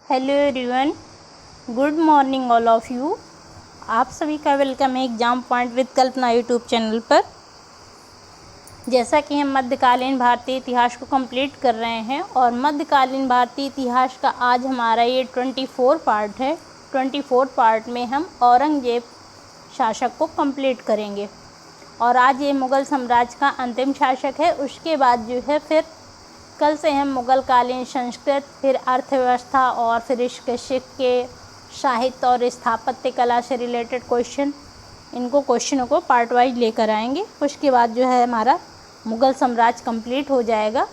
Hello everyone, good morning all of you. आप सभी का वेलकम है exam point with Kalpana YouTube channel पर। जैसा कि हम मध्यकालीन भारतीय इतिहास को कंप्लीट कर रहे हैं और मध्यकालीन भारतीय इतिहास का आज हमारा ये 24 पार्ट है। 24 पार्ट में हम औरंगजेब शासक को कंप्लीट करेंगे और आज ये मुग़ल साम्राज्य का अंतिम शासक है। उसके बाद जो है फिर कल से हम मुग़ल कालीन संस्कृत, फिर अर्थव्यवस्था और फिर इसके सिक्के, साहित्य और स्थापत्य कला से रिलेटेड क्वेश्चनों को पार्ट वाइज लेकर आएंगे। उसके बाद जो है हमारा मुग़ल साम्राज्य कंप्लीट हो जाएगा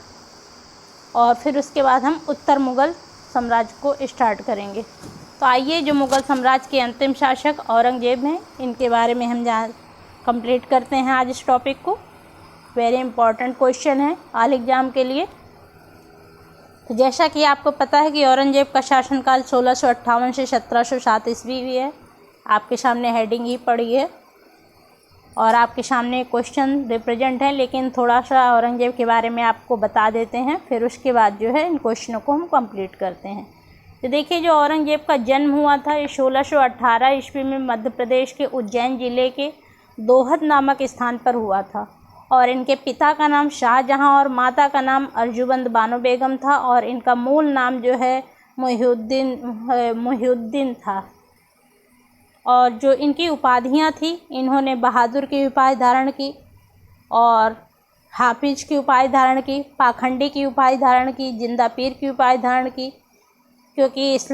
और फिर उसके बाद हम उत्तर मुग़ल साम्राज्य को स्टार्ट करेंगे। तो आइए, जो मुग़ल साम्राज्य के अंतिम शासक औरंगजेब हैं, इनके बारे में हम कंप्लीट करते हैं आज इस टॉपिक को। वेरी इंपॉर्टेंट क्वेश्चन है ऑल एग्ज़ाम के लिए। तो जैसा कि आपको पता है कि औरंगजेब का शासनकाल 1658 से 1707 ईस्वी भी है। आपके सामने हेडिंग ही पड़ी है और आपके सामने क्वेश्चन रिप्रेजेंट है, लेकिन थोड़ा सा औरंगजेब के बारे में आपको बता देते हैं, फिर उसके बाद जो है इन क्वेश्चनों को हम कंप्लीट करते हैं। तो देखिए, जो औरंगजेब का जन्म हुआ था ये 1618 ईस्वी में मध्य प्रदेश के उज्जैन ज़िले के दोहद नामक स्थान पर हुआ था और इनके पिता का नाम शाहजहां और माता का नाम अर्जुबंद बानो बेगम था और इनका मूल नाम जो है मुहिउद्दीन था। और जो इनकी उपाधियां थी, इन्होंने बहादुर की उपाधि धारण की और हाफिज की उपाधि धारण की, पाखंडी की उपाधि धारण की, जिंदा पीर की उपाधि धारण की। क्योंकि इस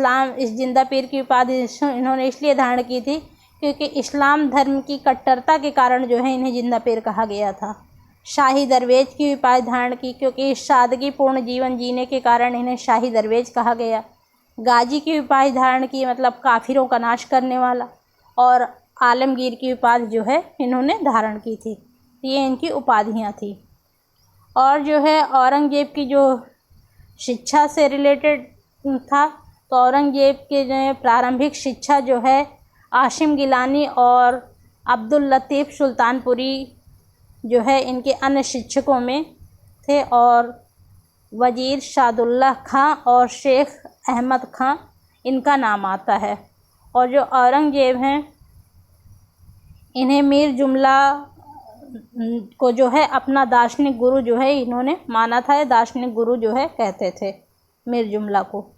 जिंदा पीर की उपाधि इन्होंने इसलिए धारण की थी क्योंकि इस्लाम धर्म की कट्टरता के कारण जो है इन्हें जिंदा पीर कहा गया था। शाही दरवेज की उपाधि धारण की, क्योंकि सादगीपूर्ण जीवन जीने के कारण इन्हें शाही दरवेज कहा गया। गाजी की उपाधि धारण की, मतलब काफिरों का नाश करने वाला। और आलमगीर की उपाधि जो है इन्होंने धारण की थी। ये इनकी उपाधियाँ थी। और जो है औरंगजेब की जो शिक्षा से रिलेटेड था, तो औरंगजेब के जो है प्रारंभिक शिक्षा जो है आसिम गिलानी और अब्दुल लतीफ़ सुल्तानपुरी जो है इनके अन्य शिक्षकों में थे, और वज़ीर शादुल्लाह खां और शेख अहमद खां इनका नाम आता है। और जो औरंगजेब हैं, इन्हें मीर जुमला को जो है अपना दार्शनिक गुरु जो है इन्होंने माना था। दार्शनिक गुरु जो है कहते थे मीर जुमला को।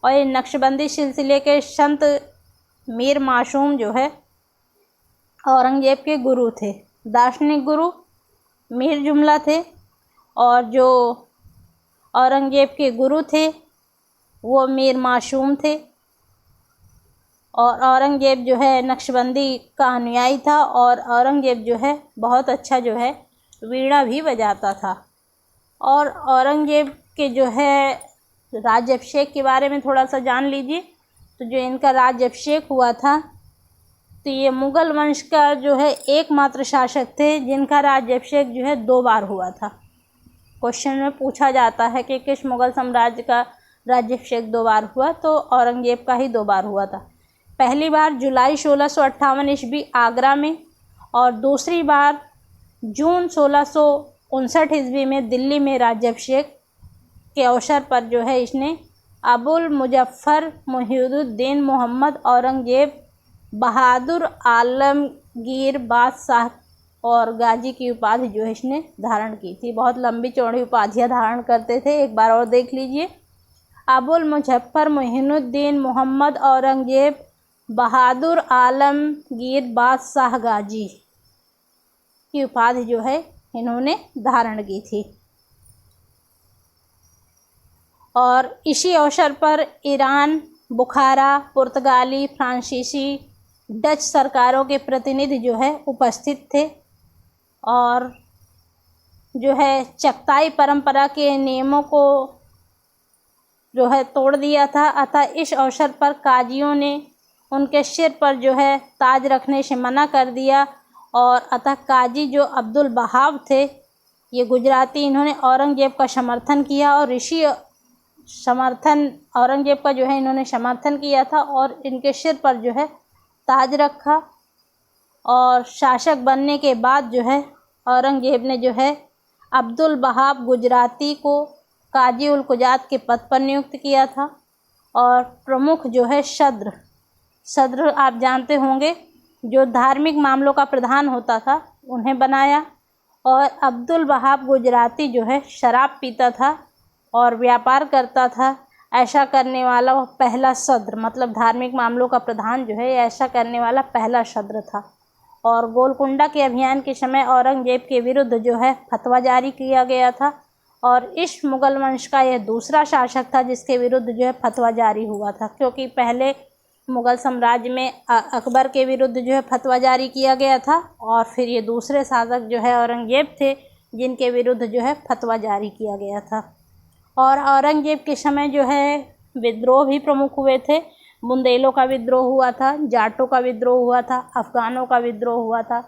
और ये नक्शबंदी सिलसिले के संत मीर मासूम जो है औरंगजेब के गुरु थे। दार्शनिक गुरु मीर जुमला थे और जो औरंगजेब के गुरु थे वो मीर मासूम थे। और औरंगजेब जो है नक्शबंदी का अनुयायी था और औरंगजेब जो है बहुत अच्छा जो है वीणा भी बजाता था। और औरंगजेब के जो है राज्याभिषेक के बारे में थोड़ा सा जान लीजिए। तो जो इनका राज्याभिषेक हुआ था, तो ये मुग़ल वंश का जो है एकमात्र शासक थे जिनका राज्याभिषेक जो है 2 बार हुआ था। क्वेश्चन में पूछा जाता है कि किस मुग़ल साम्राज्य का राज्याभिषेक 2 बार हुआ, तो औरंगजेब का ही 2 बार हुआ था। पहली बार जुलाई 1658 ईस्वी आगरा में और दूसरी बार जून 1659 ईस्वी में दिल्ली में राज्याभिषेक के अवसर पर जो है इसने अबुल मुजफ्फर मुहिउद्दीन मोहम्मद औरंगजेब बहादुर आलमगीर बादशाह और गाजी की उपाधि जो है इसने धारण की थी। बहुत लंबी चौड़ी उपाधियाँ धारण करते थे। एक बार और देख लीजिए, अबुल मुजफ्फर मुहिउद्दीन मोहम्मद औरंगजेब बहादुर आलमगीर बादशाह गाजी की उपाधि जो है इन्होंने धारण की थी। और इसी अवसर पर ईरान, बुखारा, पुर्तगाली, फ्रांसीसी, डच सरकारों के प्रतिनिधि जो है उपस्थित थे और जो है चगताई परंपरा के नियमों को जो है तोड़ दिया था। अतः इस अवसर पर काजियों ने उनके सिर पर जो है ताज रखने से मना कर दिया। और अतः काजी जो अब्दुल बहाव थे, ये गुजराती, इन्होंने औरंगजेब का समर्थन किया और औरंगजेब का जो है इन्होंने समर्थन किया था और इनके सिर पर जो है ताज रखा। और शासक बनने के बाद जो है औरंगजेब ने जो है अब्दुल बहाव गुजराती को काजी उल कुजात के पद पर नियुक्त किया था और प्रमुख जो है सद्र आप जानते होंगे जो धार्मिक मामलों का प्रधान होता था, उन्हें बनाया। और अब्दुल वहाब गुजराती जो है शराब पीता था और व्यापार करता था। ऐसा करने वाला वो पहला सद्र, मतलब धार्मिक मामलों का प्रधान जो है ऐसा करने वाला पहला सद्र था। और गोलकुंडा के अभियान के समय औरंगजेब के विरुद्ध जो है फतवा जारी किया गया था और इस मुगल वंश का यह दूसरा शासक था जिसके विरुद्ध जो है फतवा जारी हुआ था, क्योंकि पहले मुगल साम्राज्य में अकबर के विरुद्ध जो है फतवा जारी किया गया था और फिर ये दूसरे शासक जो है औरंगजेब थे जिनके विरुद्ध जो है फतवा जारी किया गया था। और औरंगजेब के समय जो है विद्रोह भी प्रमुख हुए थे। बुंदेलों का विद्रोह हुआ था, जाटों का विद्रोह हुआ था, अफ़गानों का विद्रोह हुआ था,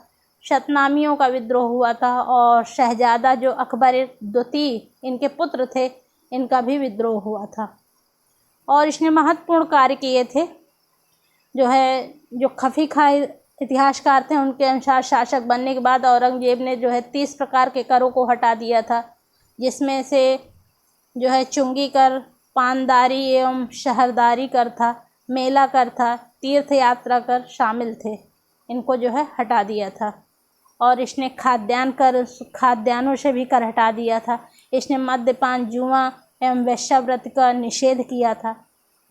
शतनामियों का विद्रोह हुआ था और शहजादा जो अकबर द्वितीय इनके पुत्र थे इनका भी विद्रोह हुआ था। और इसने महत्वपूर्ण कार्य किए थे। जो खफी खाई इतिहासकार थे उनके अनुसार शासक बनने के बाद औरंगजेब ने जो है 30 प्रकार के करों को हटा दिया था, जिसमें से जो है चुंगी कर, पानदारी एवं शहरदारी कर था, मेला कर था, तीर्थ यात्रा कर शामिल थे। इनको जो है हटा दिया था। और इसने खाद्यान्नों से भी कर हटा दिया था। इसने मद्यपान, जुआ एवं वेश्यावृत्ति का निषेध किया था।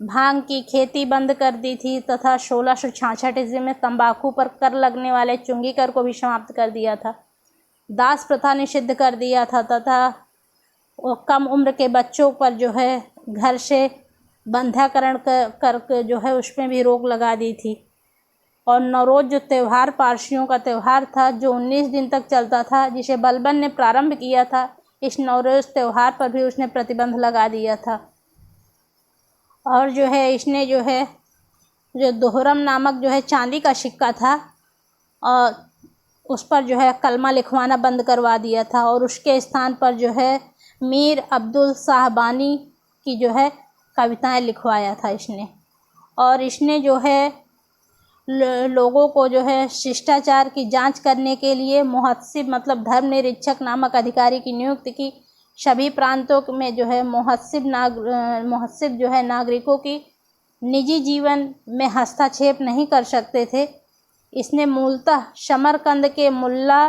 भांग की खेती बंद कर दी थी तथा 1666 ईस्वी में तंबाकू पर कर लगने वाले चुंगी कर को भी समाप्त कर दिया था। दास प्रथा निषिद्ध कर दिया था तथा कम उम्र के बच्चों पर जो है घर से बंध्याकरण कर जो है उसमें भी रोक लगा दी थी। और नौरोज जो त्यौहार पारसियों का त्यौहार था जो 19 दिन तक चलता था, जिसे बलबन ने प्रारंभ किया था, इस नौरोज त्यौहार पर भी उसने प्रतिबंध लगा दिया था। और जो है इसने जो दोहरम नामक जो है चांदी का सिक्का था और उस पर जो है कलमा लिखवाना बंद करवा दिया था और उसके स्थान पर जो है मीर अब्दुल साहबानी की जो है कविताएं लिखवाया था इसने। और इसने जो है लोगों को जो है शिष्टाचार की जांच करने के लिए मुहत्सिब मतलब धर्म निरीक्षक नामक अधिकारी की नियुक्ति की। सभी प्रांतों में जो है मुहत्सिब जो है नागरिकों की निजी जीवन में हस्तक्षेप नहीं कर सकते थे। इसने मूलतः समरकंद के मुल्ला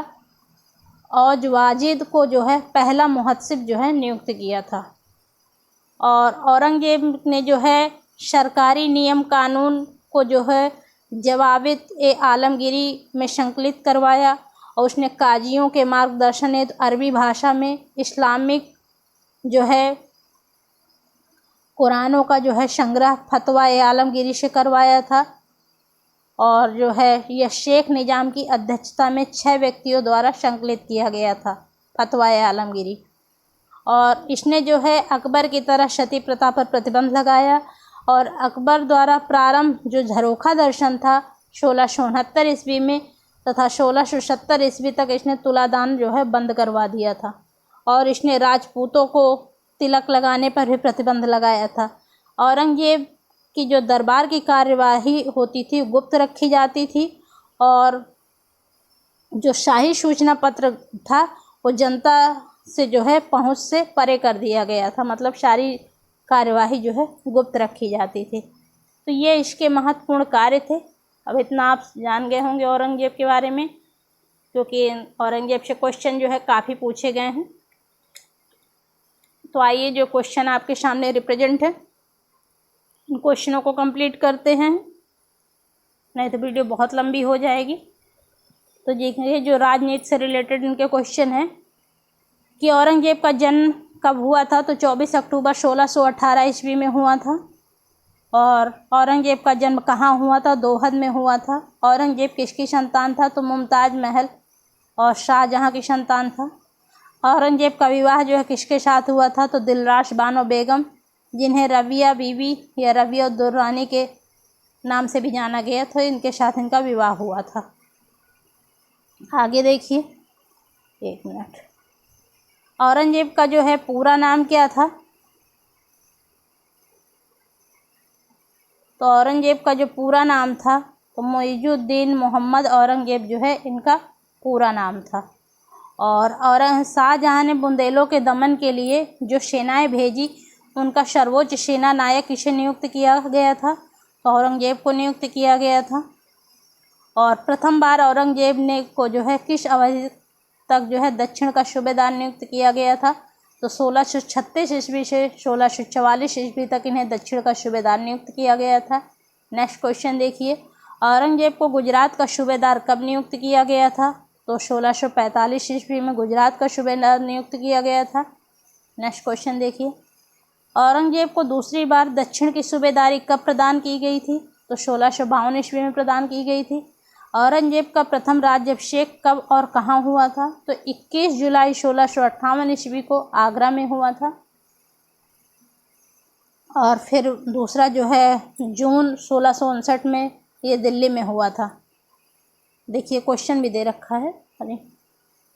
औज वाजिद को जो है पहला मुहत्सिब जो है नियुक्त किया था। और औरंगजेब ने जो है सरकारी नियम कानून को जो है जवाबित आलमगीरी में संकलित करवाया और उसने काजियों के मार्गदर्शन हेतु अरबी भाषा में इस्लामिक जो है कुरानों का जो है संग्रह फतवा आलमगीरी से करवाया था। और जो है यह शेख निजाम की अध्यक्षता में 6 व्यक्तियों द्वारा संकलित किया गया था फतवा आलमगीरी। और इसने जो है अकबर की तरह सती प्रथा पर प्रतिबंध लगाया और अकबर द्वारा प्रारंभ जो झरोखा दर्शन था 1669 ईस्वी में तथा 1670 ईस्वी तक इसने तुलादान जो है बंद करवा दिया था। और इसने राजपूतों को तिलक लगाने पर भी प्रतिबंध लगाया था। औरंगजेब की जो दरबार की कार्यवाही होती थी गुप्त रखी जाती थी और जो शाही सूचना पत्र था वो जनता से जो है पहुंच से परे कर दिया गया था, मतलब सारी कार्यवाही जो है गुप्त रखी जाती थी। तो ये इसके महत्वपूर्ण कार्य थे। अब इतना आप जान गए होंगे औरंगजेब के बारे में, क्योंकि औरंगजेब से क्वेश्चन जो है काफ़ी पूछे गए हैं। तो आइए जो क्वेश्चन आपके सामने रिप्रेजेंट है इन क्वेश्चनों को कंप्लीट करते हैं, नहीं तो वीडियो बहुत लंबी हो जाएगी। तो देखिए जो राजनीति से रिलेटेड इनके क्वेश्चन हैं कि औरंगजेब का जन्म कब हुआ था, तो 24 अक्टूबर 1618 ईस्वी में हुआ था। और औरंगजेब का जन्म कहाँ हुआ था, दोहद में हुआ था। औरंगजेब किसकी संतान था, तो मुमताज़ महल और शाहजहाँ की संतान था। औरंगजेब का विवाह जो है किसके साथ हुआ था, तो दिलराश बानो बेगम, जिन्हें रबिया बीबी या रबिया दुर्रानी के नाम से भी जाना गया था, इनके साथ इनका विवाह हुआ था। आगे देखिए, एक मिनट। औरंगजेब का जो है पूरा नाम क्या था, तो औरंगजेब का जो पूरा नाम था तो मुइजुद्दीन मोहम्मद औरंगजेब जो है इनका पूरा नाम था। और शाहजहाँ ने बुंदेलों के दमन के लिए जो सेनाएं भेजी उनका सर्वोच्च सेना नायक किसे नियुक्त किया गया था? तो औरंगजेब को नियुक्त किया गया था। और प्रथम बार औरंगजेब ने को जो है किस अवधि तक जो है दक्षिण का सूबेदार नियुक्त किया गया था? तो 1636 ईस्वी से 1644 ईस्वी तक इन्हें दक्षिण का सूबेदार नियुक्त किया गया था। नेक्स्ट क्वेश्चन देखिए, औरंगजेब को गुजरात का सूबेदार कब नियुक्त किया गया था? तो 1645 ईस्वी में गुजरात का सूबेदार नियुक्त किया गया था। नेक्स्ट क्वेश्चन देखिए, औरंगजेब को दूसरी बार दक्षिण की सूबेदारी कब प्रदान की गई थी? तो 1652 ईस्वी में प्रदान की गई थी। औरंगजेब का प्रथम राज्याभिषेक कब और कहाँ हुआ था? तो 21 जुलाई 1658 ईस्वी को आगरा में हुआ था। और फिर दूसरा जो है जून 1659 में ये दिल्ली में हुआ था। देखिए क्वेश्चन भी दे रखा है।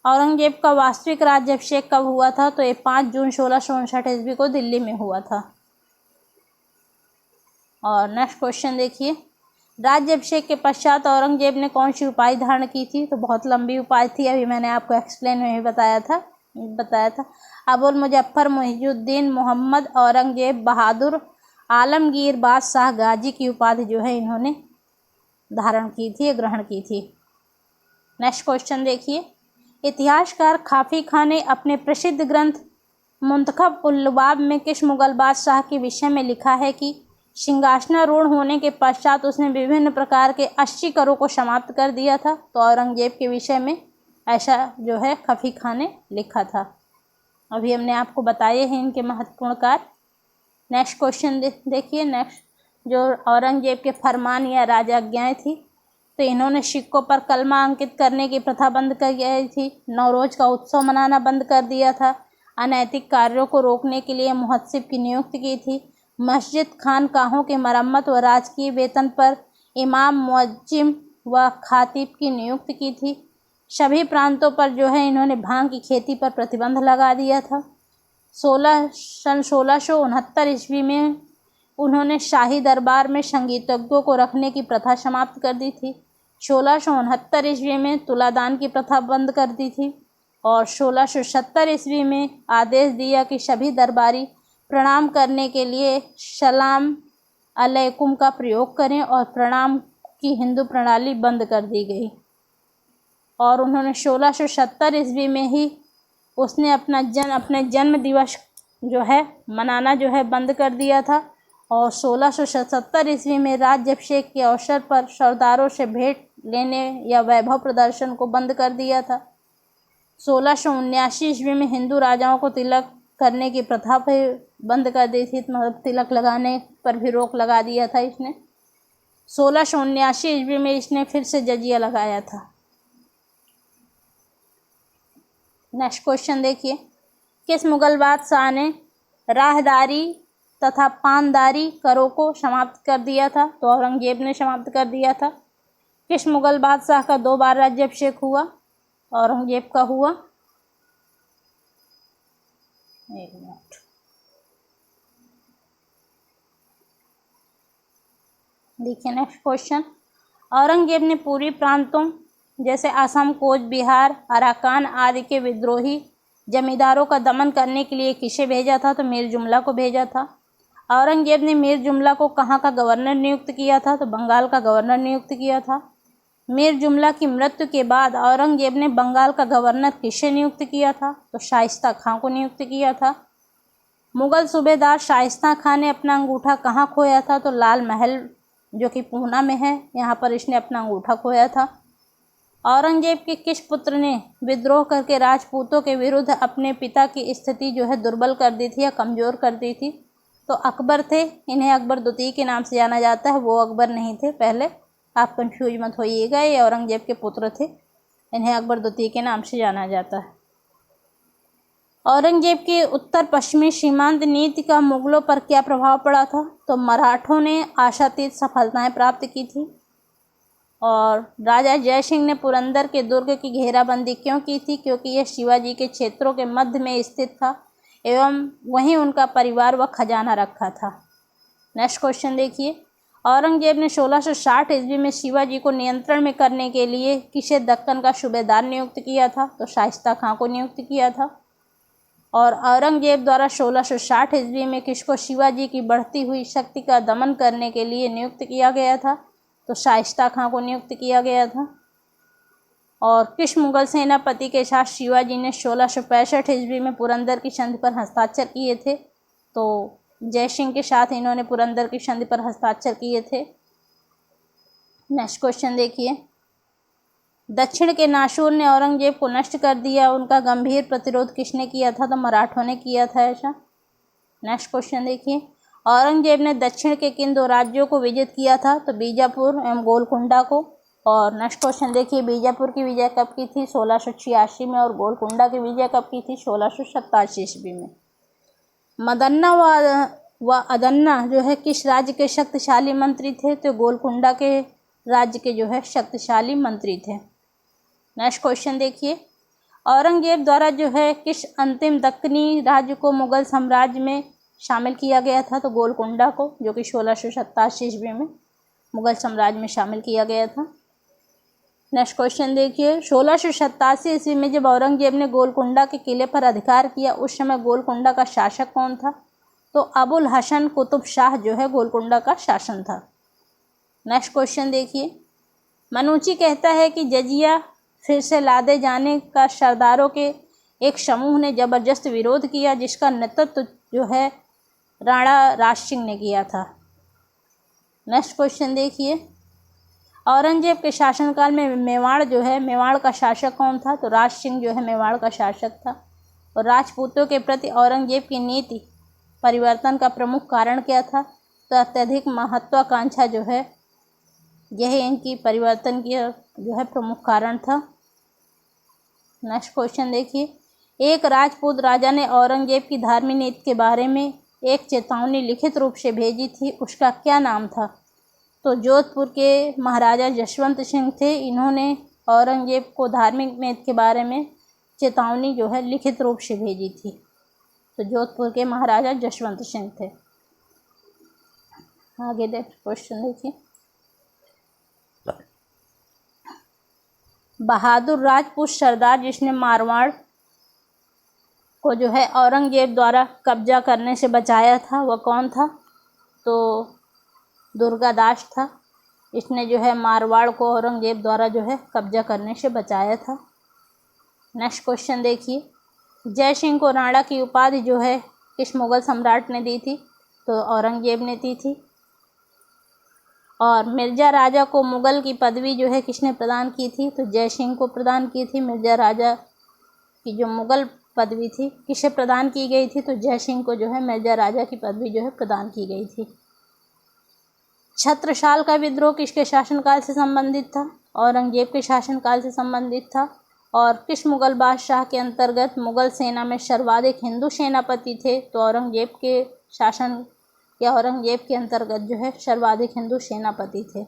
औरंगजेब का वास्तविक राज्याभिषेक कब हुआ था? तो ये 5 जून 1659 ईस्वी को दिल्ली में हुआ था। और नेक्स्ट क्वेश्चन देखिए, राज्याभिषेक के पश्चात औरंगजेब ने कौन सी उपाधि धारण की थी? तो बहुत लंबी उपाधि थी, अभी मैंने आपको एक्सप्लेन में ही बताया था। अबुल मुजफ्फर मुहिजुद्दीन मोहम्मद औरंगजेब बहादुर आलमगीर बादशाह गाजी की उपाधि जो है इन्होंने धारण की थी, ग्रहण की थी। नेक्स्ट क्वेश्चन देखिए, इतिहासकार काफी खान ने अपने प्रसिद्ध ग्रंथ मुंतखब उल लुबाब में किस मुगल बादशाह के विषय में लिखा है कि सिंहासनारूढ़ होने के पश्चात उसने विभिन्न प्रकार के 80 करों को समाप्त कर दिया था? तो औरंगजेब के विषय में ऐसा जो है काफी खान ने लिखा था। अभी हमने आपको बताए हैं इनके महत्वपूर्ण कार्य। नेक्स्ट क्वेश्चन देखिए, नेक्स्ट जो औरंगजेब के फरमान या राजाज्ञाएं थी, तो इन्होंने सिक्कों पर कलमा अंकित करने की प्रथा बंद कर दी थी, नवरोज का उत्सव मनाना बंद कर दिया था, अनैतिक कार्यों को रोकने के लिए मुहत्सिब की नियुक्ति की थी, मस्जिद खानकाहों के मरम्मत व राजकीय वेतन पर इमाम मुअज्जिम व खातिब की नियुक्ति की थी, सभी प्रांतों पर जो है इन्होंने भांग की खेती पर प्रतिबंध लगा दिया था। 1669 ईस्वी में उन्होंने शाही दरबार में संगीतज्ञों को रखने की प्रथा समाप्त कर दी थी। 1669 ईस्वी में तुलादान की प्रथा बंद कर दी थी। और 1670 ईस्वी में आदेश दिया कि सभी दरबारी प्रणाम करने के लिए सलाम अलैकुम का प्रयोग करें और प्रणाम की हिंदू प्रणाली बंद कर दी गई। और उन्होंने 1670 ईस्वी में ही उसने अपने जन्म दिवस जो है मनाना जो है बंद कर दिया था। और 1677 ईस्वी में राज्याभिषेक के अवसर पर सरदारों से भेंट लेने या वैभव प्रदर्शन को बंद कर दिया था। 1679 ईस्वी में हिंदू राजाओं को तिलक करने की प्रथा पर बंद कर दी थी, मतलब तिलक लगाने पर भी रोक लगा दिया था इसने। 1679 ईस्वी में इसने फिर से जजिया लगाया था। नेक्स्ट क्वेश्चन देखिए, किस मुगल बादशाह ने राहदारी तथा पानदारी करों को समाप्त कर दिया था? तो औरंगजेब ने समाप्त कर दिया था। किस मुगल बादशाह का 2 बार राज्याभिषेक हुआ? औरंगजेब का हुआ। एक मिनट, देखिए नेक्स्ट क्वेश्चन, औरंगजेब ने पूर्वी प्रांतों जैसे असम, कोच बिहार, अराकान आदि के विद्रोही जमींदारों का दमन करने के लिए किसे भेजा था? तो मीर जुमला को भेजा था। औरंगजेब ने मीर जुमला को कहाँ का गवर्नर नियुक्त किया था? तो बंगाल का गवर्नर नियुक्त किया था। मीर जुमला की मृत्यु के बाद औरंगजेब ने बंगाल का गवर्नर किसे नियुक्त किया था? तो शाइस्ता खां को नियुक्त किया था। मुगल सूबेदार शाइस्ता खां ने अपना अंगूठा कहाँ खोया था? तो लाल महल जो कि पूना में है, यहाँ पर इसने अपना अंगूठा खोया था। औरंगजेब के किस पुत्र ने विद्रोह करके राजपूतों के विरुद्ध अपने पिता की स्थिति जो है दुर्बल कर दी थी या कमज़ोर कर दी थी? तो अकबर थे। इन्हें अकबर द्वितीय के नाम से जाना जाता है, वो अकबर नहीं थे, पहले आप कंफ्यूज मत होइएगा, ये औरंगजेब के पुत्र थे, इन्हें अकबर द्वितीय के नाम से जाना जाता है। औरंगजेब की उत्तर पश्चिमी सीमांत नीति का मुगलों पर क्या प्रभाव पड़ा था? तो मराठों ने आशातीत सफलताएं प्राप्त की थी। और राजा जय सिंह ने पुरंदर के दुर्ग की घेराबंदी क्यों की थी? क्योंकि यह शिवाजी के क्षेत्रों के मध्य में स्थित था एवं वहीं उनका परिवार व खजाना रखा था। नेक्स्ट क्वेश्चन देखिए, औरंगजेब ने 1660 ईस्वी में शिवाजी को नियंत्रण में करने के लिए किसे दक्कन का सूबेदार नियुक्त किया था? तो शाइस्ता खां को नियुक्त किया था। और औरंगजेब द्वारा 1660 ईस्वी में किसको शिवाजी की बढ़ती हुई शक्ति का दमन करने के लिए नियुक्त किया गया था? तो शाइस्ता खां को नियुक्त किया गया था। और किस मुगल सेनापति के साथ शिवाजी ने 1665 ईस्वी में पुरंदर की संधि पर हस्ताक्षर किए थे? तो जय सिंह के साथ इन्होंने पुरंदर की संधि पर हस्ताक्षर किए थे। नेक्स्ट क्वेश्चन देखिए, दक्षिण के नासूर ने औरंगजेब को नष्ट कर दिया, उनका गंभीर प्रतिरोध किसने किया था? तो मराठों ने किया था ऐसा। नेक्स्ट क्वेश्चन देखिए, औरंगजेब ने दक्षिण के किन 2 राज्यों को विजित किया था? तो बीजापुर एवं गोलकुंडा को। और नेक्स्ट क्वेश्चन देखिए, बीजापुर की विजय कब की थी? 1686 में। और गोलकुंडा की विजय कब की थी? 1687 ईस्वी में। मदन्ना व अदन्ना जो है किस राज्य के शक्तिशाली मंत्री थे? तो गोलकुंडा के राज्य के जो है शक्तिशाली मंत्री थे। नेक्स्ट क्वेश्चन देखिए, औरंगजेब द्वारा जो है किस अंतिम दक्कनी राज्य को मुगल साम्राज्य में शामिल किया गया था? तो गोलकुंडा को, जो कि 1687 ईस्वी में मुगल साम्राज्य में शामिल किया गया था। नेक्स्ट क्वेश्चन देखिए, 1687 ईस्वी में जब औरंगजेब ने गोलकुंडा के किले पर अधिकार किया, उस समय गोलकुंडा का शासक कौन था? तो अबुल हसन कुतुब शाह जो है गोलकुंडा का शासन था। नेक्स्ट क्वेश्चन देखिए, मनुची कहता है कि जजिया फिर से लादे जाने का सरदारों के एक समूह ने जबरदस्त विरोध किया, जिसका नेतृत्व जो है राणा राज सिंह ने किया था। नेक्स्ट क्वेश्चन देखिए, औरंगजेब के शासनकाल में मेवाड़ जो है, मेवाड़ का शासक कौन था? तो राज सिंह जो है मेवाड़ का शासक था। और राजपूतों के प्रति औरंगजेब की नीति परिवर्तन का प्रमुख कारण क्या था? तो अत्यधिक महत्वाकांक्षा जो है यह इनकी परिवर्तन की जो है प्रमुख कारण था। नेक्स्ट क्वेश्चन देखिए, एक राजपूत राजा ने औरंगजेब की धार्मिक नीति के बारे में एक चेतावनी लिखित रूप से भेजी थी, उसका क्या नाम था? तो जोधपुर के महाराजा जसवंत सिंह थे, इन्होंने औरंगजेब को धार्मिक नीति के बारे में चेतावनी जो है लिखित रूप से भेजी थी। तो जोधपुर के महाराजा जसवंत सिंह थे। आगे नेक्स्ट क्वेश्चन देखिए, बहादुर राजपूत सरदार जिसने मारवाड़ को जो है औरंगजेब द्वारा कब्जा करने से बचाया था, वह कौन था? तो दुर्गादास था। इसने जो है मारवाड़ को औरंगजेब द्वारा जो है कब्जा करने से बचाया था। नेक्स्ट क्वेश्चन देखिए, जय सिंह को राणा की उपाधि जो है किस मुगल सम्राट ने दी थी? तो औरंगजेब ने दी थी। और मिर्ज़ा राजा को मुगल की पदवी जो है किसने प्रदान की थी? तो जय सिंह को प्रदान की थी। मिर्ज़ा राजा की जो मुगल पदवी थी किसे प्रदान की गई थी? तो जय सिंह को जो है मिर्ज़ा राजा की पदवी जो है प्रदान की गई थी। छत्रसाल का विद्रोह किसके शासनकाल से संबंधित था? औरंगजेब के शासनकाल से संबंधित था। और किस मुगल बादशाह के अंतर्गत मुगल सेना में सर्वाधिक हिंदू सेनापति थे? तो औरंगजेब के शासन या औरंगजेब के अंतर्गत जो है सर्वाधिक हिंदू सेनापति थे।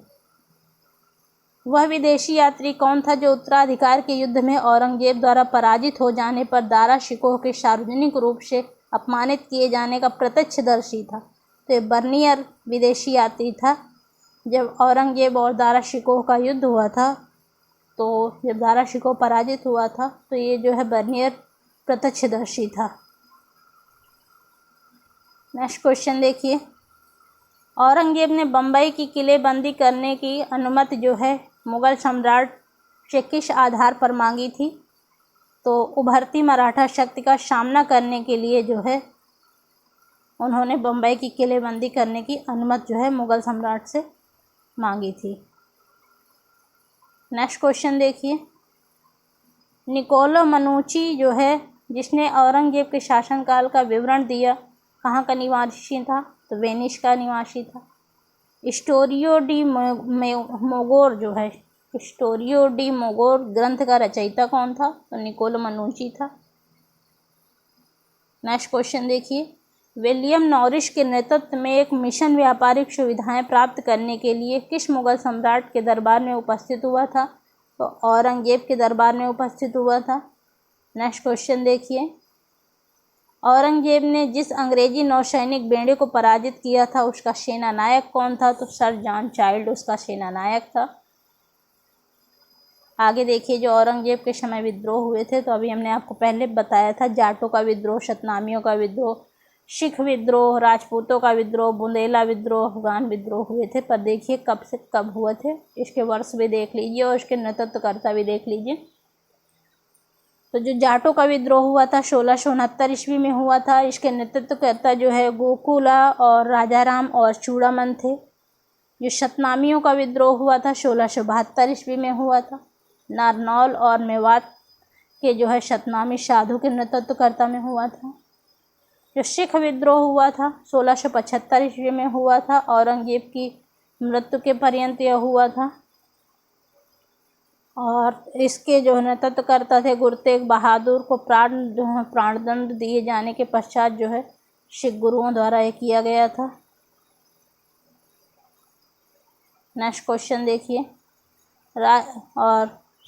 वह विदेशी यात्री कौन था जो उत्तराधिकार के युद्ध में औरंगजेब द्वारा पराजित हो जाने पर दारा शिकोह के सार्वजनिक रूप से अपमानित किए जाने का प्रत्यक्षदर्शी था? तो बर्नियर विदेशी यात्री था। जब औरंगजेब और दारा शिकोह का युद्ध हुआ था, तो जब दारा शिकोह पराजित हुआ था, तो ये जो है बर्नियर प्रत्यक्षदर्शी था। नेक्स्ट क्वेश्चन देखिए, औरंगजेब ने बम्बई की किलेबंदी करने की अनुमति जो है मुगल सम्राट से किस आधार पर मांगी थी? तो उभरती मराठा शक्ति का सामना करने के लिए जो है उन्होंने बम्बई की किलेबंदी करने की अनुमति जो है मुगल सम्राट से मांगी थी। नेक्स्ट क्वेश्चन देखिए, निकोलो मनुची जो है जिसने औरंगजेब के शासनकाल का विवरण दिया, कहाँ का निवासी था? तो वेनिस का निवासी था। स्टोरियो डी मोगोर जो है, स्टोरियो डी मोगोर ग्रंथ का रचयिता कौन था? तो निकोलो मनुची था। नेक्स्ट क्वेश्चन देखिए, विलियम नॉरिस के नेतृत्व में एक मिशन व्यापारिक सुविधाएं प्राप्त करने के लिए किस मुगल सम्राट के दरबार में उपस्थित हुआ था? तो औरंगजेब के दरबार में उपस्थित हुआ था। नेक्स्ट क्वेश्चन देखिए, औरंगजेब ने जिस अंग्रेजी नौसैनिक बेड़े को पराजित किया था उसका सेना नायक कौन था? तो सर जॉन चाइल्ड उसका सेना नायक था। आगे देखिए, जो औरंगजेब के समय विद्रोह हुए थे, तो अभी हमने आपको पहले बताया था, जाटों का विद्रोह, शतनामियों का विद्रोह, सिख विद्रोह, राजपूतों का विद्रोह, बुंदेला विद्रोह, अफगान विद्रोह हुए थे। पर देखिए कब से कब हुए थे, इसके वर्ष भी देख लीजिए और इसके नेतृत्वकर्ता भी देख लीजिए। तो जो जाटों का विद्रोह हुआ था 1669 ईस्वी में हुआ था। इसके नेतृत्वकर्ता जो है गोकुला और राजाराम और चूड़ामन थे। जो शतनामियों का विद्रोह हुआ था 1672 ईस्वी में हुआ था। नारनौल और मेवात के जो है शतनामी साधु के नेतृत्वकर्ता में हुआ था। जो सिख विद्रोह हुआ था 1675 ईस्वी में हुआ था। औरंगजेब की मृत्यु के पर्यंत यह हुआ था और इसके जो नेतृत्वकर्ता थे गुरु तेग बहादुर को प्राणदंड दिए जाने के पश्चात जो है सिख गुरुओं द्वारा ये किया गया था। नेक्स्ट क्वेश्चन देखिए,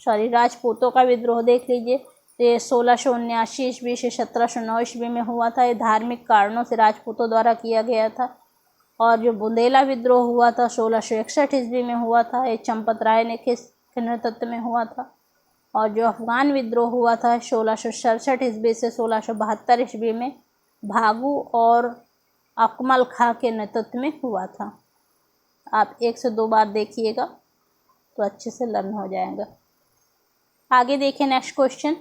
राजपूतों का विद्रोह देख लीजिए। तो ये 1679 ईस्वी से 1709 ईस्वी में हुआ था। ये धार्मिक कारणों से राजपूतों द्वारा किया गया था। और जो बुंदेला विद्रोह हुआ था 1661 ईस्वी में हुआ था। ये चंपत राय ने के नेतृत्व में हुआ था। और जो अफगान विद्रोह हुआ था 1667 ईस्वी से 1672 ईस्वी में भागू और अकमल खां के नेतृत्व में हुआ था। आप 1 से 2 बार देखिएगा तो अच्छे से लर्न हो जाएगा। आगे देखिए नेक्स्ट क्वेश्चन,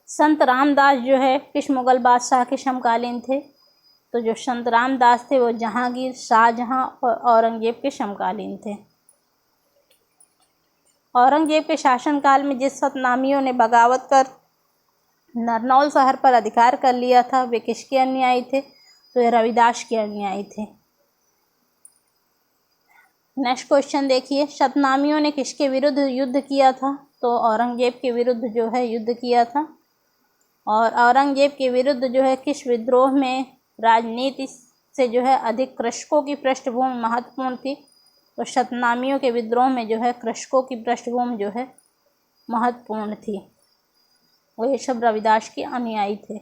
संत रामदास जो है किस मुगल बादशाह के समकालीन थे? तो जो संत रामदास थे वो जहांगीर, शाहजहां और औरंगजेब के समकालीन थे। औरंगजेब के शासनकाल में जिस सतनामियों ने बगावत कर नरनौल शहर पर अधिकार कर लिया था वे किसके अनुयायी थे? तो ये रविदास के अनुयायी थे। नेक्स्ट क्वेश्चन देखिए, शतनामियों ने किसके विरुद्ध युद्ध किया था? तो औरंगजेब के विरुद्ध जो है युद्ध किया था। और औरंगजेब के विरुद्ध जो है किस विद्रोह में राजनीति से जो है अधिक कृषकों की पृष्ठभूमि महत्वपूर्ण थी? तो शतनामियों के विद्रोह में जो है कृषकों की पृष्ठभूमि जो है महत्वपूर्ण थी। वो ये सब रविदास के अनुयायी थे।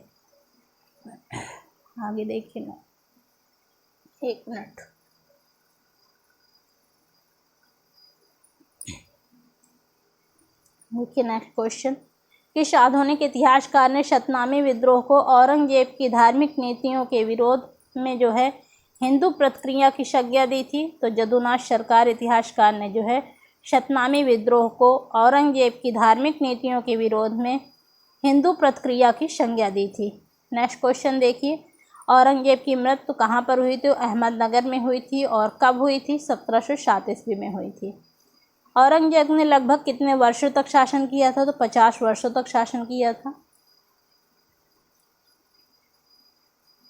आगे देखिए ना, 1 मिनट। देखिए नेक्स्ट क्वेश्चन, किस आधुनिक इतिहासकार ने शतनामी विद्रोह को औरंगजेब की धार्मिक नीतियों के विरोध में जो है हिंदू प्रतिक्रिया की संज्ञा दी थी? तो जदुनाथ सरकार इतिहासकार ने जो है शतनामी विद्रोह को औरंगजेब की धार्मिक नीतियों के विरोध में हिंदू प्रतिक्रिया की संज्ञा दी थी। नेक्स्ट क्वेश्चन देखिए, औरंगजेब की मृत्यु कहाँ पर हुई थी? अहमदनगर में हुई थी। और कब हुई थी? 1707 ईस्वी में हुई थी। औरंगजेब ने लगभग कितने वर्षों तक शासन किया था? तो 50 वर्षों तक शासन किया था।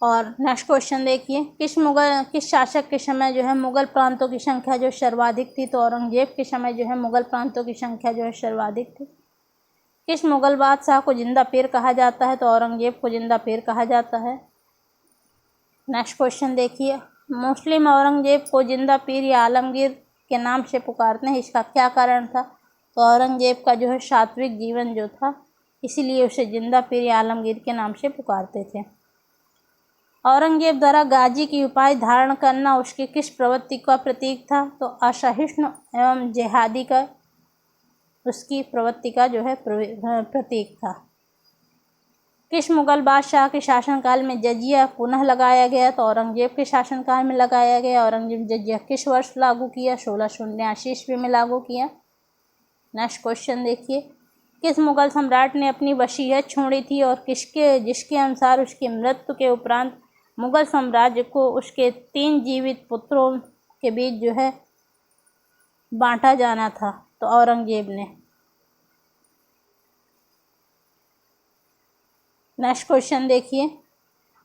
और नेक्स्ट क्वेश्चन देखिए, किस शासक के समय जो है मुगल प्रांतों की संख्या जो सर्वाधिक थी? तो औरंगजेब के समय जो है मुगल प्रांतों की संख्या जो है सर्वाधिक थी। किस मुगल बादशाह को जिंदा पीर कहा जाता है? तो औरंगजेब को जिंदा पीर कहा जाता है। नेक्स्ट क्वेश्चन देखिए, मुस्लिम औरंगजेब को जिंदा पीर या आलमगीर के नाम से पुकारते हैं, इसका क्या कारण था? तो औरंगजेब का जो है सात्विक जीवन जो था, इसीलिए उसे जिंदा पीर या आलमगीर के नाम से पुकारते थे। औरंगजेब द्वारा गाजी की उपाधि धारण करना उसकी किस प्रवृत्ति का प्रतीक था? तो असहिष्णु एवं जिहादी का उसकी प्रवृत्ति का जो है प्रतीक था। किस मुगल बादशाह के शासनकाल में जजिया पुनः लगाया गया? तो औरंगजेब के शासनकाल में लगाया गया। औरंगजेब जजिया किस वर्ष लागू किया? 1679 ईस्वी में लागू किया। नेक्स्ट क्वेश्चन देखिए, किस मुगल सम्राट ने अपनी वसीयत छोड़ी थी और जिसके अनुसार उसकी मृत्यु के उपरांत मुगल साम्राज्य को उसके 3 जीवित पुत्रों के बीच जो है बांटा जाना था? तो औरंगजेब ने। नेक्स्ट क्वेश्चन देखिए,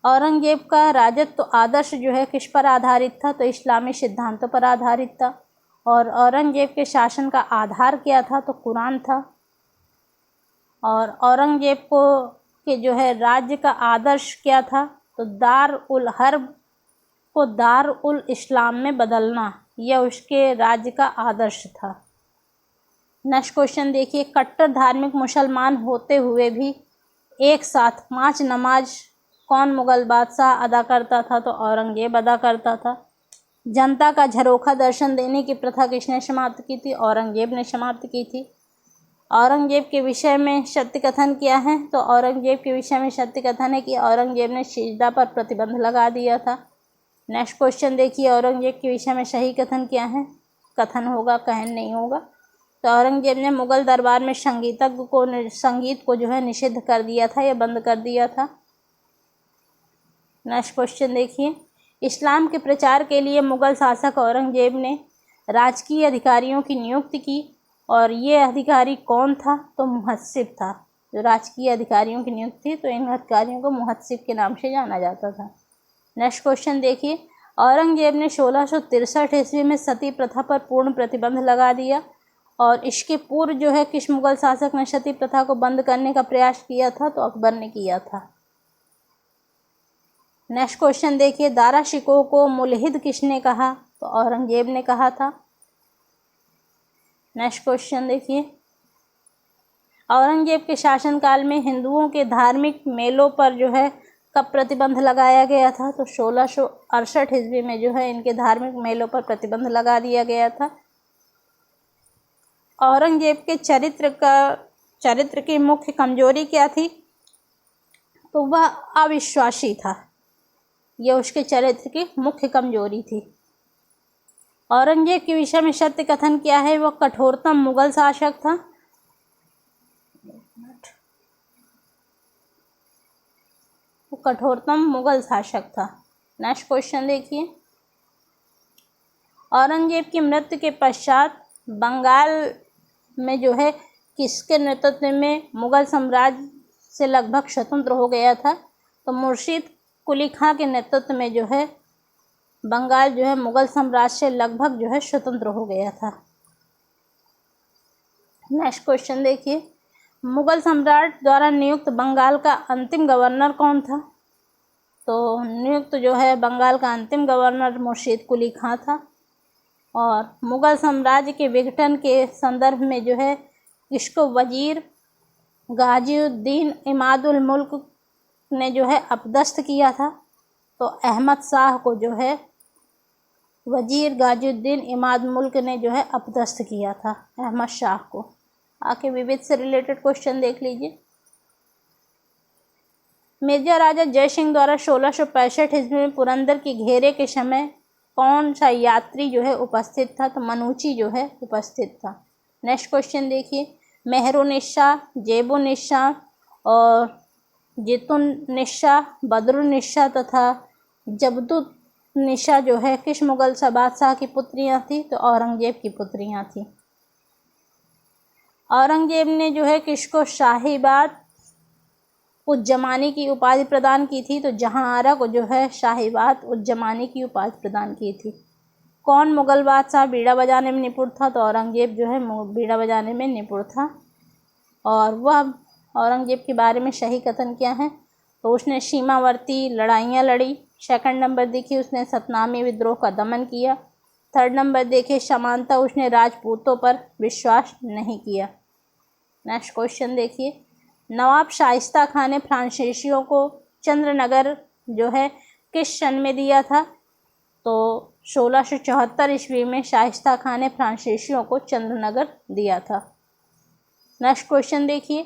औरंगजेब का राजत्व आदर्श जो है किस पर आधारित था? तो इस्लामी सिद्धांतों पर आधारित था। और औरंगजेब के शासन का आधार क्या था? तो कुरान था। और औरंगजेब के जो है राज्य का आदर्श क्या था? तो दार उल हर्ब को दार उल इस्लाम में बदलना, यह उसके राज्य का आदर्श था। नेक्स्ट क्वेश्चन देखिए, कट्टर धार्मिक मुसलमान होते हुए भी एक साथ 5 नमाज कौन मुगल बादशाह अदा करता था? तो औरंगजेब अदा करता था। जनता का झरोखा दर्शन देने की प्रथा किसने समाप्त की थी? औरंगजेब ने समाप्त की थी। औरंगजेब के विषय में सत्य कथन क्या है? तो औरंगजेब के विषय में सत्य कथन है कि औरंगजेब ने सिजदा पर प्रतिबंध लगा दिया था। नेक्स्ट क्वेश्चन देखिए, औरंगजेब के विषय में सही कथन क्या है? कथन होगा, कहन नहीं होगा। तो औरंगजेब ने मुगल दरबार में संगीत को जो है निषिद्ध कर दिया था या बंद कर दिया था। नेक्स्ट क्वेश्चन देखिए, इस्लाम के प्रचार के लिए मुगल शासक औरंगजेब ने राजकीय अधिकारियों की नियुक्ति की, और ये अधिकारी कौन था? तो मुहस्सिब था। जो राजकीय अधिकारियों की नियुक्ति, तो इन अधिकारियों को मुहस्सिब के नाम से जाना जाता था। नेक्स्ट क्वेश्चन देखिए, औरंगजेब ने 1663 ईस्वी में सती प्रथा पर पूर्ण प्रतिबंध लगा दिया, और इसके पूर्व जो है किस मुगल शासक ने सती प्रथा को बंद करने का प्रयास किया था? तो अकबर ने किया था। नेक्स्ट क्वेश्चन देखिए, दारा शिकोह को मुल्हिद किसने कहा? तो औरंगजेब ने कहा था। नेक्स्ट क्वेश्चन देखिए, औरंगजेब के शासनकाल में हिंदुओं के धार्मिक मेलों पर जो है कब प्रतिबंध लगाया गया था? तो 1668 ईस्वी में जो है इनके धार्मिक मेलों पर प्रतिबंध लगा दिया गया था। औरंगजेब के चरित्र की मुख्य कमजोरी क्या थी? तो वह अविश्वासी था। यह उसके चरित्र की मुख्य कमजोरी थी। औरंगजेब के विषय में सत्य कथन क्या है? वह कठोरतम मुगल शासक था। वो कठोरतम मुगल शासक था। नेक्स्ट क्वेश्चन देखिए, औरंगजेब की मृत्यु के पश्चात बंगाल में जो है किसके नेतृत्व में मुगल साम्राज्य से लगभग स्वतंत्र हो गया था? तो मुर्शीद कुली खां के नेतृत्व में जो है बंगाल जो है मुगल साम्राज्य से लगभग जो है स्वतंत्र हो गया था। नेक्स्ट क्वेश्चन देखिए, मुगल सम्राट द्वारा नियुक्त बंगाल का अंतिम गवर्नर कौन था? तो नियुक्त जो है बंगाल का अंतिम गवर्नर मुर्शीद कुली खां था। और मुगल साम्राज्य के विघटन के संदर्भ में जो है इसको वजीर गाजीउद्दीन इमादुल मुल्क ने जो है अपदस्थ किया था। तो अहमद शाह को जो है वजीर गाजीउद्दीन इमाद मुल्क ने जो है अपदस्थ किया था, अहमद शाह को। आके विविध से रिलेटेड क्वेश्चन देख लीजिए। मिर्जा राजा जय सिंह द्वारा 1665 ईस्वी में पुरंदर के घेरे के समय कौन सा यात्री जो है उपस्थित था? तो मनूची जो है उपस्थित था। नेक्स्ट क्वेश्चन देखिए, मेहरुन्निसा, जेबुन्निसा और जितुन्निसा, बदरुन्निसा तथा जबदुन्निसा जो है किस मुगल बादशाह की पुत्रियां थी? तो औरंगजेब की पुत्रियां थी। औरंगजेब ने जो है किसको शाहीबाद उज्जमानी की उपाधि प्रदान की थी? तो जहांआरा को जो है शाहीबाद उज्जमानी की उपाधि प्रदान की थी। कौन मुगल बादशाह बीड़ा बजाने में निपुण था? तो औरंगजेब जो है बीड़ा बजाने में निपुण था। और वह औरंगजेब के बारे में सही कथन क्या है? तो उसने सीमावर्ती लड़ाइयाँ लड़ी। सेकंड नंबर देखिए, उसने सतनामी विद्रोह का दमन किया। थर्ड नंबर देखिए, समानता उसने राजपूतों पर विश्वास नहीं किया। नेक्स्ट क्वेश्चन देखिए, नवाब शाइस्ता खान ने फ्रांसीसियों को चंद्रनगर जो है किस सन में दिया था? तो 1674 ईस्वी में शाइस्ता खान ने फ्रांसीसियों को चंद्रनगर दिया था। नेक्स्ट क्वेश्चन देखिए,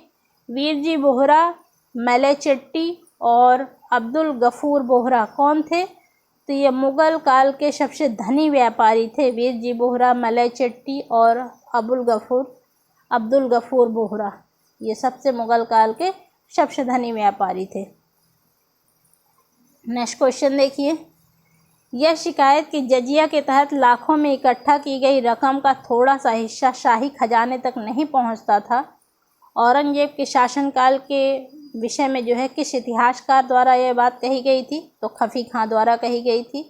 वीरजी बोहरा, मलयचट्टी और अब्दुल गफूर बोहरा कौन थे? तो ये मुगल काल के सबसे धनी व्यापारी थे। वीरजी बोहरा, मलयचट्टी और अब्दुल गफूर बोहरा, ये सबसे मुगल काल के सबसे धनी व्यापारी थे। नेक्स्ट क्वेश्चन देखिए, यह शिकायत कि जजिया के तहत लाखों में इकट्ठा की गई रकम का थोड़ा सा हिस्सा शाही खजाने तक नहीं पहुंचता था, औरंगजेब के शासनकाल के विषय में जो है किस इतिहासकार द्वारा यह बात कही गई थी? तो खफी खां द्वारा कही गई थी।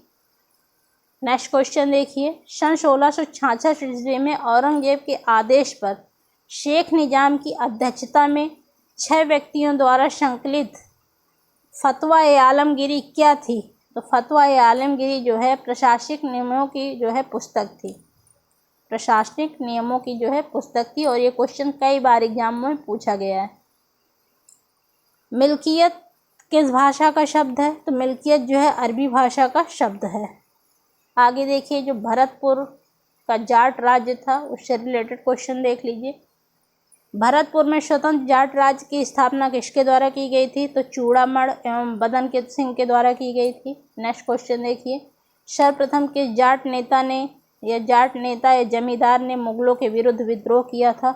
नेक्स्ट क्वेश्चन देखिए, सन 1666 ईस्वी में औरंगजेब के आदेश पर शेख निजाम की अध्यक्षता में 6 व्यक्तियों द्वारा संकलित फतवा-ए-आलमगीरी क्या थी? तो फतवा-ए-आलमगीरी जो है प्रशासनिक नियमों की जो है पुस्तक थी। प्रशासनिक नियमों की जो है पुस्तक थी, और ये क्वेश्चन कई बार एग्जाम में पूछा गया है। मिल्कियत किस भाषा का शब्द है? तो मिल्कियत जो है अरबी भाषा का शब्द है। आगे देखिए, जो भरतपुर का जाट राज्य था उससे रिलेटेड क्वेश्चन देख लीजिए। भरतपुर में स्वतंत्र जाट राज्य की स्थापना किसके द्वारा की गई थी? तो चूड़ामण एवं बदन के सिंह के द्वारा की गई थी। नेक्स्ट क्वेश्चन देखिए, सर्वप्रथम किस जाट नेता या जमींदार ने मुगलों के विरुद्ध विद्रोह किया था?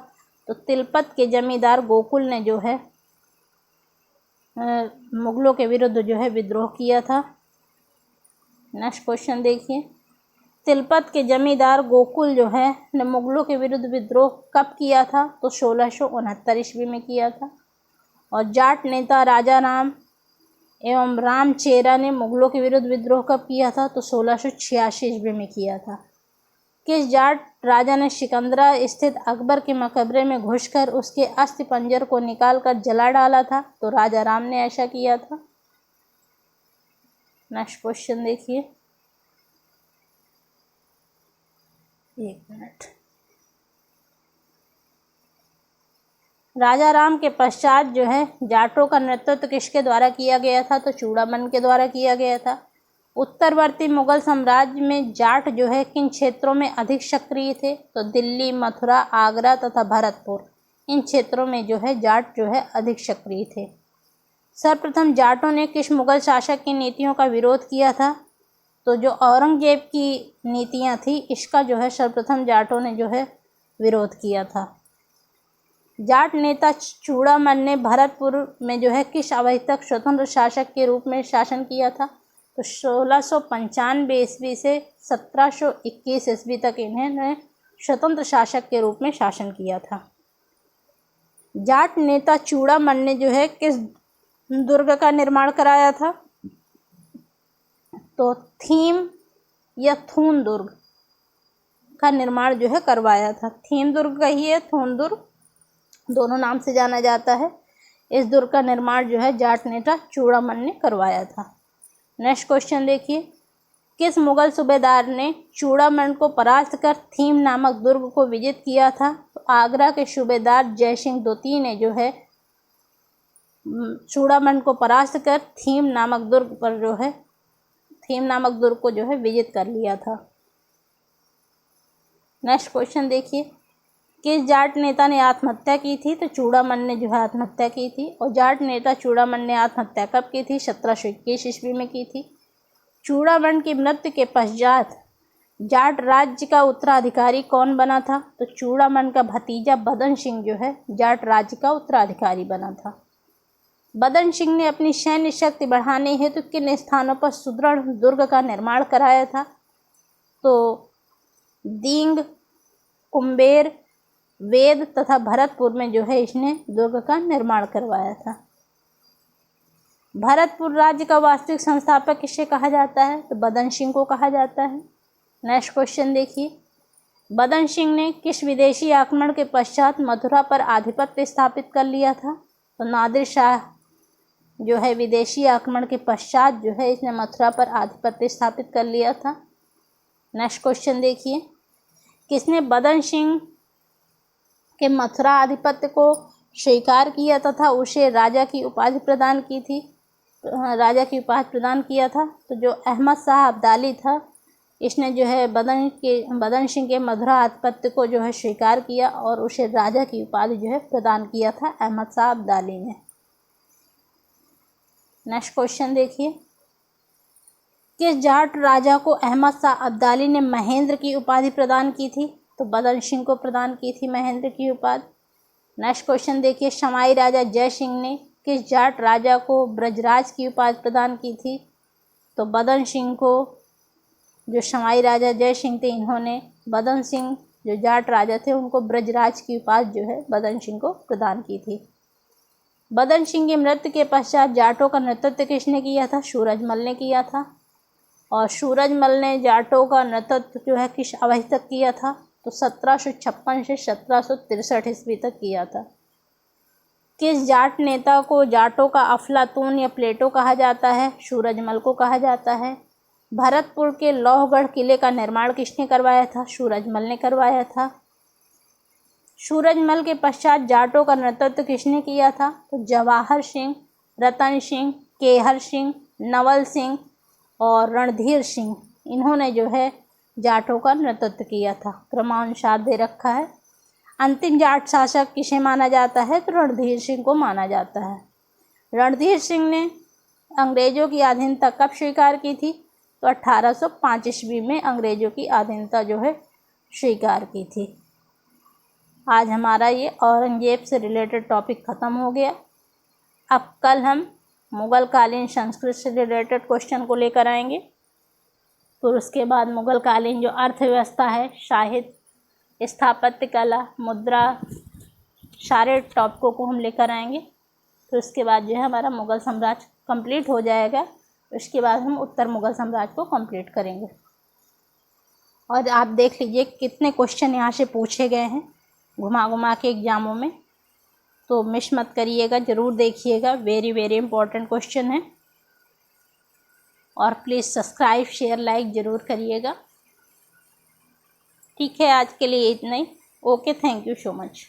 तो तिलपत के जमींदार गोकुल ने जो है मुगलों के विरुद्ध जो है विद्रोह किया था। नेक्स्ट क्वेश्चन देखिए, तिलपत के जमींदार गोकुल जो है ने मुगलों के विरुद्ध विद्रोह कब किया था? तो 1669 ईस्वी में किया था। और जाट नेता राजा राम एवं राम चेरा ने मुगलों के विरुद्ध विद्रोह कब किया था? तो 1686 ईस्वी में किया था। किस जाट राजा ने सिकंदरा स्थित अकबर के मकबरे में घुसकर उसके अस्थि पंजर को निकालकर जला डाला था? तो राजा राम ने ऐसा किया था। नेक्स्ट क्वेश्चन देखिए, एक मिनट। राजा राम के पश्चात जो है जाटों का नेतृत्व किसके द्वारा किया गया था? तो चूड़ामन के द्वारा किया गया था। उत्तरवर्ती मुगल साम्राज्य में जाट जो है किन क्षेत्रों में अधिक सक्रिय थे? तो दिल्ली, मथुरा, आगरा तथा भरतपुर, इन क्षेत्रों में जो है जाट जो है अधिक सक्रिय थे। सर्वप्रथम जाटों ने किस मुगल शासक की नीतियों का विरोध किया था? तो जो औरंगजेब की नीतियां थी इसका जो है सर्वप्रथम जाटों ने जो है विरोध किया था। जाट नेता चूड़ामन ने भरतपुर में जो है किस अवधि तक स्वतंत्र शासक के रूप में शासन किया था? तो 1695 ईस्वी से 1721 ईस्वी तक इन्होंने स्वतंत्र शासक के रूप में शासन किया था। जाट नेता चूड़ामन ने जो है किस दुर्ग का निर्माण कराया था? तो थीम या थून दुर्ग का निर्माण जो है करवाया था। थीम दुर्ग का ही है, थून दुर्ग दोनों नाम से जाना जाता है। इस दुर्ग का निर्माण जो है जाट नेता चूड़ामन ने करवाया था। नेक्स्ट क्वेश्चन देखिए, किस मुगल सूबेदार ने चूड़ामन को परास्त कर थीम नामक दुर्ग को विजित किया था? तो आगरा के सूबेदार जयसिंह द्वितीय ने जो है चूड़ामन को परास्त कर थीम नामक दुर्ग को जो है विजित कर लिया था। नेक्स्ट क्वेश्चन देखिए, किस जाट नेता ने आत्महत्या की थी? तो चूड़ामन ने जो है आत्महत्या की थी। और जाट नेता चूड़ामन ने आत्महत्या कब की थी? 1721 ईस्वी में की थी। चूड़ामन की मृत्यु के पश्चात जाट राज्य का उत्तराधिकारी कौन बना था? तो चूड़ामन का भतीजा बदन सिंह जो है जाट राज्य का उत्तराधिकारी बना था। बदन सिंह ने अपनी सैन्य शक्ति बढ़ाने हेतु किन स्थानों पर सुदृढ़ दुर्ग का निर्माण कराया था? तो दींग, कुंबेर, वेद तथा भरतपुर में जो है इसने दुर्ग का निर्माण करवाया था। भरतपुर राज्य का वास्तविक संस्थापक किसे कहा जाता है? तो बदन सिंह को कहा जाता है। नेक्स्ट क्वेश्चन देखिए, बदन सिंह ने किस विदेशी आक्रमण के पश्चात मथुरा पर आधिपत्य स्थापित कर लिया था? तो नादिर शाह जो है विदेशी आक्रमण के पश्चात जो है इसने मथुरा पर आधिपत्य स्थापित कर लिया था। नेक्स्ट क्वेश्चन देखिए, किसने बदन सिंह के मथुरा आधिपत्य को स्वीकार किया तथा उसे राजा की उपाधि प्रदान किया था? तो जो अहमद शाह अब्दाली था इसने जो है बदन सिंह के मथुरा आधिपत्य को जो है स्वीकार किया और उसे राजा की उपाधि जो है प्रदान किया था अहमद शाह अब्दाली ने। नेक्स्ट क्वेश्चन देखिए, किस जाट राजा को अहमद शाह अब्दाली ने महेंद्र की उपाधि प्रदान की थी? तो बदन सिंह को प्रदान की थी महेंद्र की उपाधि। नेक्स्ट क्वेश्चन देखिए, शमाई राजा जय सिंह ने किस जाट राजा को ब्रजराज की उपाधि प्रदान की थी? तो बदन सिंह को, जो शमाई राजा जय सिंह थे इन्होंने बदन सिंह जो जाट राजा थे उनको ब्रजराज की उपाधि जो है बदन सिंह को प्रदान की थी। बदन सिंह की मृत्यु के पश्चात जाटों का नेतृत्व किसने किया था? सूरजमल ने किया था। और सूरजमल ने जाटों का नेतृत्व जो है किस अवधि तक किया था? तो 1756 से 1763 ईस्वी तक किया था। किस जाट नेता को जाटों का अफलातून या प्लेटो कहा जाता है? सूरजमल को कहा जाता है। भरतपुर के लोहगढ़ किले का निर्माण किसने करवाया था? सूरजमल ने करवाया था। सूरजमल के पश्चात जाटों का नेतृत्व किसने किया था? तो जवाहर सिंह, रतन सिंह, केहर सिंह, नवल सिंह और रणधीर सिंह, इन्होंने जो है जाटों का नेतृत्व किया था। क्रमानुसार दे रखा है। अंतिम जाट शासक किसे माना जाता है? तो रणधीर सिंह को माना जाता है। रणधीर सिंह ने अंग्रेजों की अधीनता कब स्वीकार की थी? तो 1805 ईस्वी में अंग्रेजों की अधीनता जो है स्वीकार की थी। आज हमारा ये औरंगजेब से रिलेटेड टॉपिक ख़त्म हो गया। अब कल हम मुग़ल कालीन संस्कृति से रिलेटेड क्वेश्चन को लेकर आएंगे। फिर उसके बाद मुग़ल कालीन जो अर्थव्यवस्था है, साहित्य, स्थापत्य कला, मुद्रा, सारे टॉपिकों को हम लेकर आएंगे। तो उसके बाद जो है हमारा मुग़ल साम्राज्य कंप्लीट हो जाएगा। उसके बाद हम उत्तर मुग़ल साम्राज्य को कंप्लीट करेंगे। और आप देख लीजिए कितने क्वेश्चन यहाँ से पूछे गए हैं घुमा घुमा के एग्ज़ामों में, तो मिस मत करिएगा, ज़रूर देखिएगा। वेरी वेरी इंपॉर्टेंट क्वेश्चन है। और प्लीज़ सब्सक्राइब, शेयर, लाइक ज़रूर करिएगा। ठीक है, आज के लिए इतना ही। Okay, thank you so much.